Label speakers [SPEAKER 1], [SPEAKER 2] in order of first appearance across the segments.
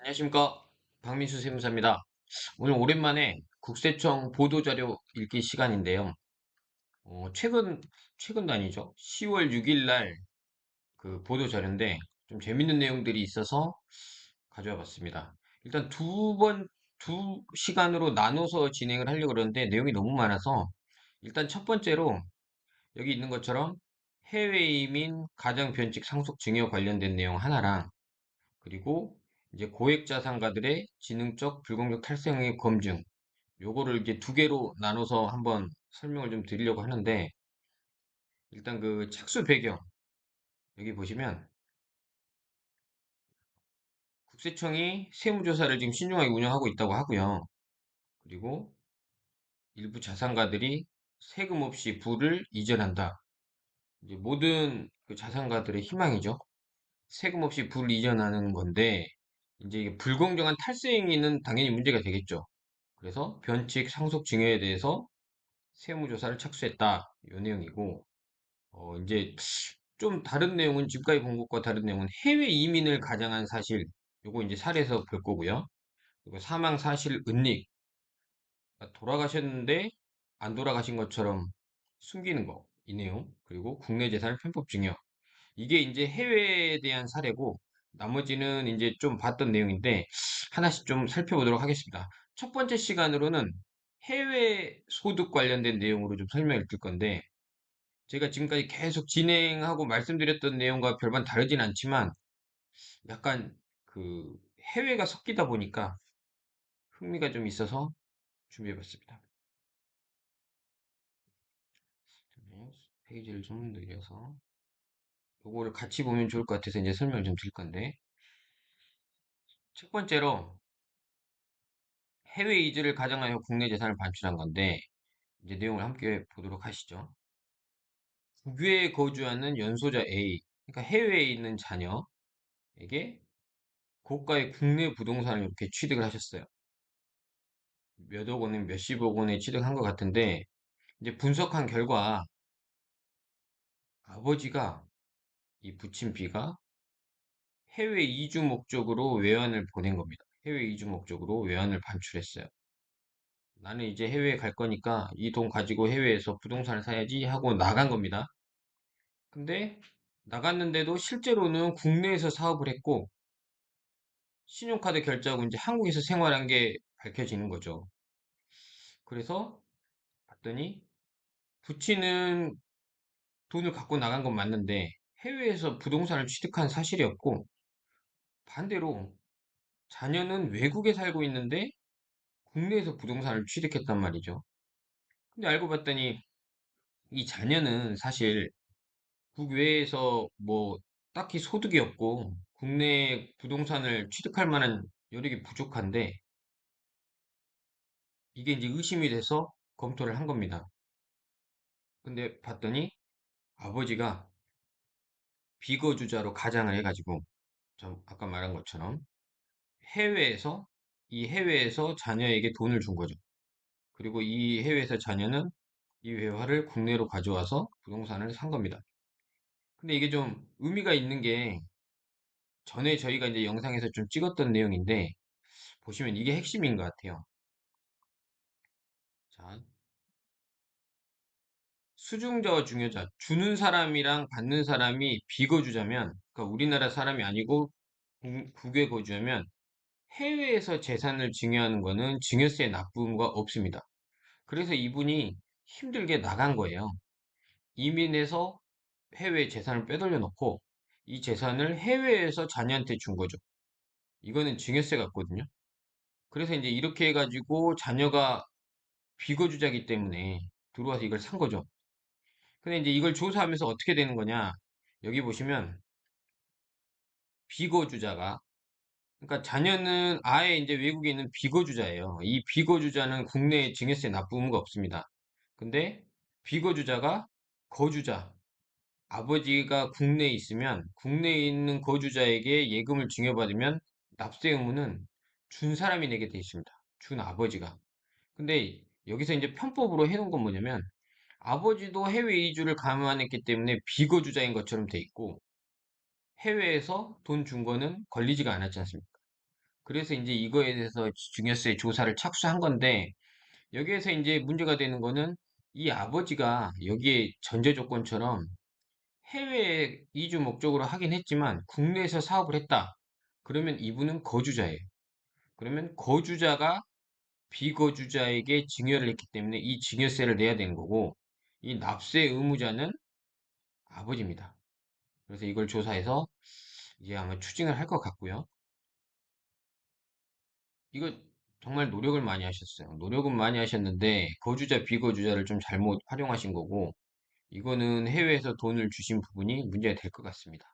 [SPEAKER 1] 안녕하십니까. 박민수 세무사입니다. 오늘 오랜만에 국세청 보도자료 읽기 시간인데요. 최근도 아니죠. 10월 6일 날 그 보도자료인데 좀 재밌는 내용들이 있어서 가져와 봤습니다. 일단 두 시간으로 나눠서 진행을 하려고 그러는데 내용이 너무 많아서 일단 첫 번째로 여기 있는 것처럼 해외 이민 가장 변칙 상속 증여 관련된 내용 하나랑 그리고 이제 고액자산가들의 지능적 불공정 탈세의 검증 요거를 이제 두 개로 나눠서 한번 설명을 좀 드리려고 하는데 일단 그 착수 배경 여기 보시면 국세청이 세무조사를 지금 신중하게 운영하고 있다고 하고요. 그리고 일부 자산가들이 세금 없이 부를 이전한다. 이제 모든 그 자산가들의 희망이죠. 세금 없이 부를 이전하는 건데 이제 이게 불공정한 탈세 행위는 당연히 문제가 되겠죠. 그래서 변칙 상속 증여에 대해서 세무조사를 착수했다. 이 내용이고, 이제 좀 다른 내용은 지금까지 본 것과 다른 내용은 해외 이민을 가장한 사실, 요거 이제 사례에서 볼 거고요. 그리고 사망 사실 은닉, 그러니까 돌아가셨는데 안 돌아가신 것처럼 숨기는 거, 이 내용. 그리고 국내 재산을 편법 증여. 이게 이제 해외에 대한 사례고, 나머지는 이제 좀 봤던 내용인데, 하나씩 좀 살펴보도록 하겠습니다. 첫 번째 시간으로는 해외 소득 관련된 내용으로 좀 설명을 드릴 건데, 제가 지금까지 계속 진행하고 말씀드렸던 내용과 별반 다르진 않지만, 약간 그 해외가 섞이다 보니까 흥미가 좀 있어서 준비해봤습니다. 페이지를 좀 늘려서, 요거를 같이 보면 좋을 것 같아서 이제 설명을 좀 드릴 건데, 첫 번째로 해외 이주를 가정하여 국내 재산을 반출한 건데, 이제 내용을 함께 보도록 하시죠. 국외에 거주하는 연소자 A, 그러니까 해외에 있는 자녀에게 고가의 국내 부동산을 이렇게 취득을 하셨어요. 몇억 원에 몇십억 원에 취득한 것 같은데, 이제 분석한 결과 아버지가 이 부친 B가 해외 이주 목적으로 외환을 보낸 겁니다. 해외 이주 목적으로 외환을 반출했어요. 나는 이제 해외에 갈 거니까 이 돈 가지고 해외에서 부동산을 사야지 하고 나간 겁니다. 근데 나갔는데도 실제로는 국내에서 사업을 했고 신용카드 결제하고 이제 한국에서 생활한 게 밝혀지는 거죠. 그래서 봤더니 부친은 돈을 갖고 나간 건 맞는데 해외에서 부동산을 취득한 사실이었고 반대로 자녀는 외국에 살고 있는데 국내에서 부동산을 취득했단 말이죠. 근데 알고 봤더니 이 자녀는 사실 국외에서 뭐 딱히 소득이 없고 국내 부동산을 취득할 만한 여력이 부족한데 이게 이제 의심이 돼서 검토를 한 겁니다. 근데 봤더니 아버지가 비거주자로 가장을 해가지고 저 아까 말한 것처럼 해외에서 이 해외에서 자녀에게 돈을 준 거죠. 그리고 이 해외에서 자녀는 이 회화를 국내로 가져와서 부동산을 산 겁니다. 근데 이게 좀 의미가 있는 게 전에 저희가 이제 영상에서 좀 찍었던 내용인데 보시면 이게 핵심인 것 같아요. 자, 수중자와 중요자, 주는 사람이랑 받는 사람이 비거주자면, 그러니까 우리나라 사람이 아니고 국외 거주하면 해외에서 재산을 증여하는 거는 증여세 납부가 없습니다. 그래서 이분이 힘들게 나간 거예요. 이민해서 해외 재산을 빼돌려 놓고 이 재산을 해외에서 자녀한테 준 거죠. 이거는 증여세 같거든요. 그래서 이제 이렇게 해가지고 자녀가 비거주자기 때문에 들어와서 이걸 산 거죠. 근데 이제 이걸 조사하면서 어떻게 되는 거냐? 여기 보시면 비거주자가 그러니까 자녀는 아예 이제 외국에 있는 비거주자예요. 이 비거주자는 국내에 증여세 납부 의무가 없습니다. 근데 비거주자가 거주자, 아버지가 국내에 있으면 국내에 있는 거주자에게 예금을 증여받으면 납세 의무는 준 사람이 내게 돼 있습니다. 준 아버지가. 근데 여기서 이제 편법으로 해놓은 건 뭐냐면 아버지도 해외 이주를 감안했기 때문에 비거주자인 것처럼 돼 있고 해외에서 돈 준 거는 걸리지가 않았지 않습니까? 그래서 이제 이거에 대해서 증여세 조사를 착수한 건데, 여기에서 이제 문제가 되는 거는 이 아버지가 여기에 전제 조건처럼 해외 이주 목적으로 하긴 했지만 국내에서 사업을 했다. 그러면 이분은 거주자예요. 그러면 거주자가 비거주자에게 증여를 했기 때문에 이 증여세를 내야 되는 거고, 이 납세 의무자는 아버지입니다. 그래서 이걸 조사해서 이제 아마 추징을 할 것 같고요. 이거 정말 노력을 많이 하셨어요. 노력은 많이 하셨는데 거주자, 비거주자를 좀 잘못 활용하신 거고, 이거는 해외에서 돈을 주신 부분이 문제가 될 것 같습니다.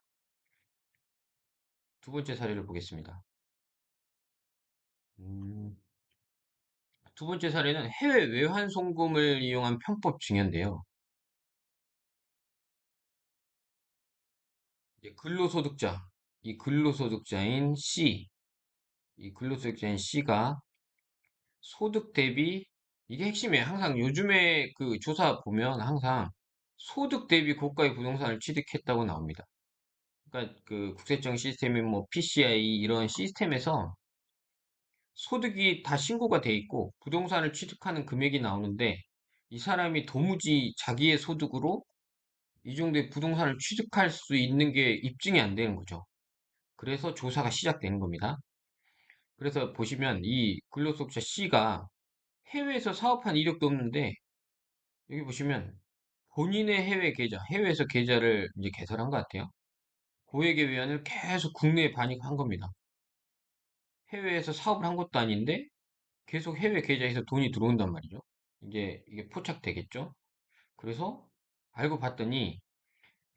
[SPEAKER 1] 두 번째 사례를 보겠습니다. 음, 두 번째 사례는 해외 외환 송금을 이용한 편법 증여인데요. 이제 근로소득자, 이 근로소득자인 C, 이 근로소득자인 C가 소득 대비, 이게 핵심이에요. 항상 요즘에 그 조사 보면 항상 소득 대비 고가의 부동산을 취득했다고 나옵니다. 그러니까 그 국세청 시스템인 뭐 PCI 이런 시스템에서 소득이 다 신고가 돼 있고 부동산을 취득하는 금액이 나오는데, 이 사람이 도무지 자기의 소득으로 이 정도의 부동산을 취득할 수 있는 게 입증이 안 되는 거죠. 그래서 조사가 시작되는 겁니다. 그래서 보시면 이 근로소득자 C가 해외에서 사업한 이력도 없는데, 여기 보시면 본인의 해외 계좌, 해외에서 계좌를 이제 개설한 것 같아요. 고액의 외환을 계속 국내에 반입한 겁니다. 해외에서 사업을 한 것도 아닌데 계속 해외 계좌에서 돈이 들어온단 말이죠. 이게 포착되겠죠? 그래서 알고 봤더니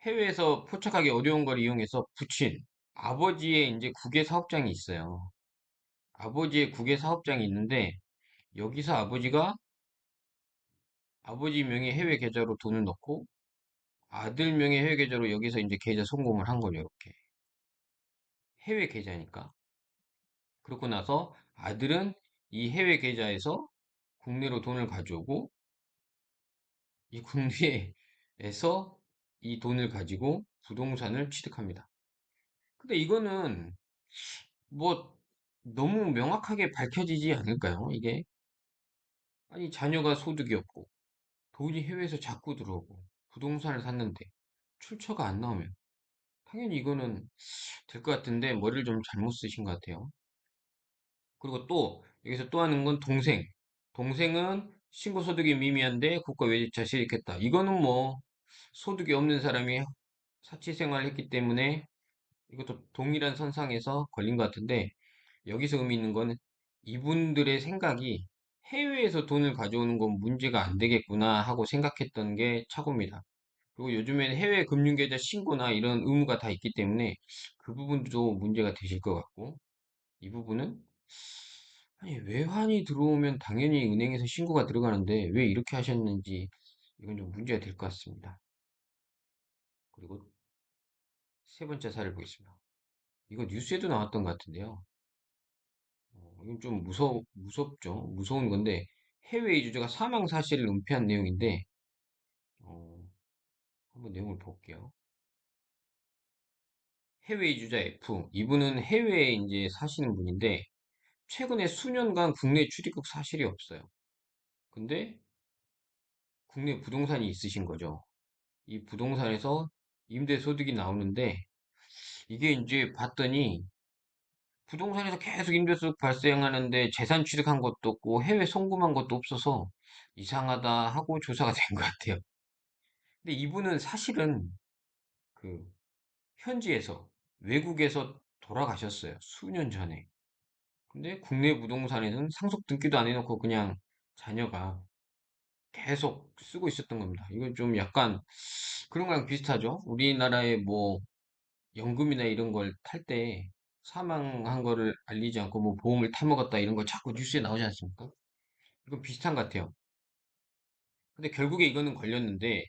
[SPEAKER 1] 해외에서 포착하기 어려운 걸 이용해서 붙인 아버지의 이제 국외 사업장이 있어요. 아버지의 국외 사업장이 있는데, 여기서 아버지 명의 해외 계좌로 돈을 넣고 아들 명의 해외 계좌로 여기서 이제 계좌 송금을 한 거죠, 이렇게. 해외 계좌니까. 그러고 나서 아들은 이 해외 계좌에서 국내로 돈을 가져오고, 이 국내에서 이 돈을 가지고 부동산을 취득합니다. 근데 이거는 뭐 너무 명확하게 밝혀지지 않을까요? 이게 아니 자녀가 소득이 없고 돈이 해외에서 자꾸 들어오고 부동산을 샀는데 출처가 안 나오면 당연히 이거는 될 것 같은데 머리를 좀 잘못 쓰신 것 같아요. 그리고 또 여기서 또 하는 건 동생. 동생은 신고소득이 미미한데 국가 외제차 실익했다. 이거는 뭐 소득이 없는 사람이 사치생활을 했기 때문에 이것도 동일한 선상에서 걸린 것 같은데, 여기서 의미 있는 거는 이분들의 생각이 해외에서 돈을 가져오는 건 문제가 안 되겠구나 하고 생각했던 게 착오입니다. 그리고 요즘에는 해외 금융계좌 신고나 이런 의무가 다 있기 때문에 그 부분도 문제가 되실 것 같고, 이 부분은 아니 외환이 들어오면 당연히 은행에서 신고가 들어가는데 왜 이렇게 하셨는지, 이건 좀 문제가 될 것 같습니다. 그리고 세 번째 사례를 보겠습니다. 이거 뉴스에도 나왔던 것 같은데요. 이건 좀 무섭죠. 무서운 건데, 해외 이주자가 사망 사실을 은폐한 내용인데, 어, 한번 내용을 볼게요. 해외 이주자 F. 이분은 해외에 이제 사시는 분인데, 최근에 수년간 국내 출입국 사실이 없어요. 근데 국내 부동산이 있으신 거죠. 이 부동산에서 임대 소득이 나오는데, 이게 이제 봤더니 부동산에서 계속 임대소득 발생하는데 재산 취득한 것도 없고 해외 송금한 것도 없어서 이상하다 하고 조사가 된 것 같아요. 근데 이분은 사실은 그 현지에서, 외국에서 돌아가셨어요. 수년 전에. 근데 국내 부동산에는 상속 등기도 안 해놓고 그냥 자녀가 계속 쓰고 있었던 겁니다. 이건 좀 약간 그런 거랑 비슷하죠? 우리나라의 뭐 연금이나 이런 걸 탈 때 사망한 거를 알리지 않고 뭐 보험을 타먹었다 이런 거 자꾸 뉴스에 나오지 않습니까? 이건 비슷한 것 같아요. 근데 결국에 이거는 걸렸는데,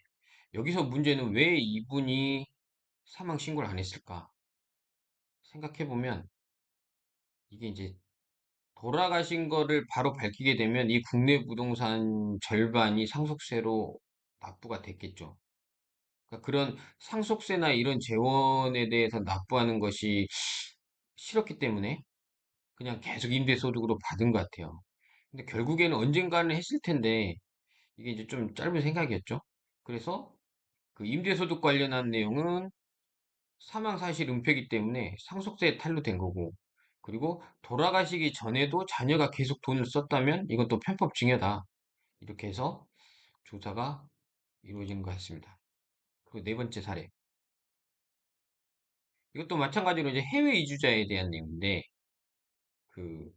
[SPEAKER 1] 여기서 문제는 왜 이분이 사망 신고를 안 했을까? 생각해보면 이게 이제 돌아가신 거를 바로 밝히게 되면 이 국내 부동산 절반이 상속세로 납부가 됐겠죠. 그러니까 그런 상속세나 이런 재원에 대해서 납부하는 것이 싫었기 때문에 그냥 계속 임대소득으로 받은 것 같아요. 근데 결국에는 언젠가는 했을 텐데 이게 이제 좀 짧은 생각이었죠. 그래서 그 임대소득 관련한 내용은 사망 사실 은폐이기 때문에 상속세에 탄로된 거고, 그리고 돌아가시기 전에도 자녀가 계속 돈을 썼다면 이건 또 편법 증여다. 이렇게 해서 조사가 이루어진 것 같습니다. 그리고 네 번째 사례. 이것도 마찬가지로 이제 해외 이주자에 대한 내용인데, 그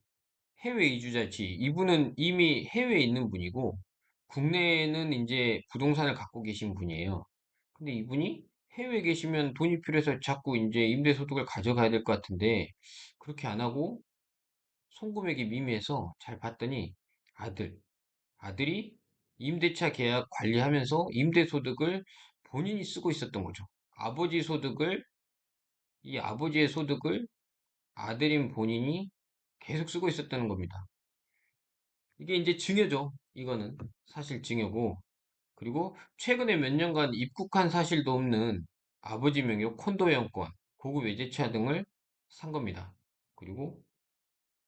[SPEAKER 1] 해외 이주자지 이분은 이미 해외에 있는 분이고, 국내에는 이제 부동산을 갖고 계신 분이에요. 근데 이분이 해외에 계시면 돈이 필요해서 자꾸 이제 임대소득을 가져가야 될 것 같은데, 그렇게 안 하고 송금액이 미미해서 잘 봤더니 아들, 아들이 임대차 계약 관리하면서 임대소득을 본인이 쓰고 있었던 거죠. 아버지 소득을, 이 아버지의 소득을 아들인 본인이 계속 쓰고 있었다는 겁니다. 이게 이제 증여죠. 이거는 사실 증여고. 그리고 최근에 몇 년간 입국한 사실도 없는 아버지 명의 콘도영권, 고급 외제차 등을 산 겁니다. 그리고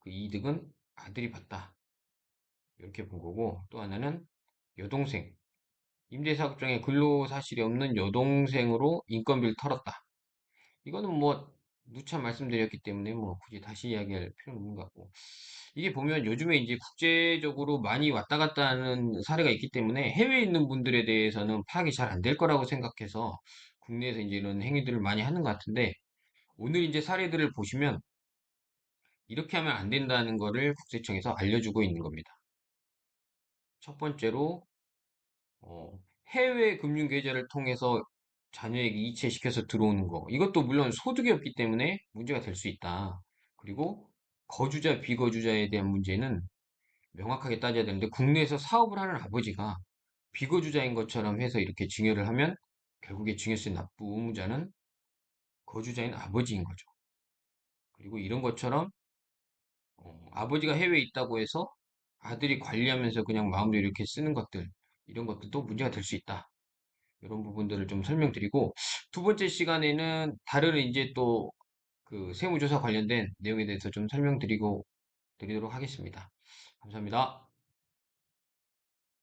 [SPEAKER 1] 그 이득은 아들이 봤다. 이렇게 본 거고, 또 하나는 여동생. 임대사업장에 근로사실이 없는 여동생으로 인건비를 털었다. 이거는 뭐 누차 말씀드렸기 때문에 뭐 굳이 다시 이야기할 필요는 없는 것 같고. 이게 보면 요즘에 이제 국제적으로 많이 왔다 갔다 하는 사례가 있기 때문에 해외에 있는 분들에 대해서는 파악이 잘 안 될 거라고 생각해서 국내에서 이제 이런 행위들을 많이 하는 것 같은데, 오늘 이제 사례들을 보시면 이렇게 하면 안 된다는 거를 국세청에서 알려주고 있는 겁니다. 첫 번째로 해외 금융 계좌를 통해서 자녀에게 이체시켜서 들어오는 거. 이것도 물론 소득이 없기 때문에 문제가 될 수 있다. 그리고 거주자, 비거주자에 대한 문제는 명확하게 따져야 되는데, 국내에서 사업을 하는 아버지가 비거주자인 것처럼 해서 이렇게 증여를 하면 결국에 증여세 납부 의무자는 거주자인 아버지인 거죠. 그리고 이런 것처럼 아버지가 해외에 있다고 해서 아들이 관리하면서 그냥 마음대로 이렇게 쓰는 것들, 이런 것들도 문제가 될 수 있다. 이런 부분들을 좀 설명드리고, 두 번째 시간에는 다른 이제 또 그 세무조사 관련된 내용에 대해서 좀 설명드리도록 하겠습니다. 감사합니다.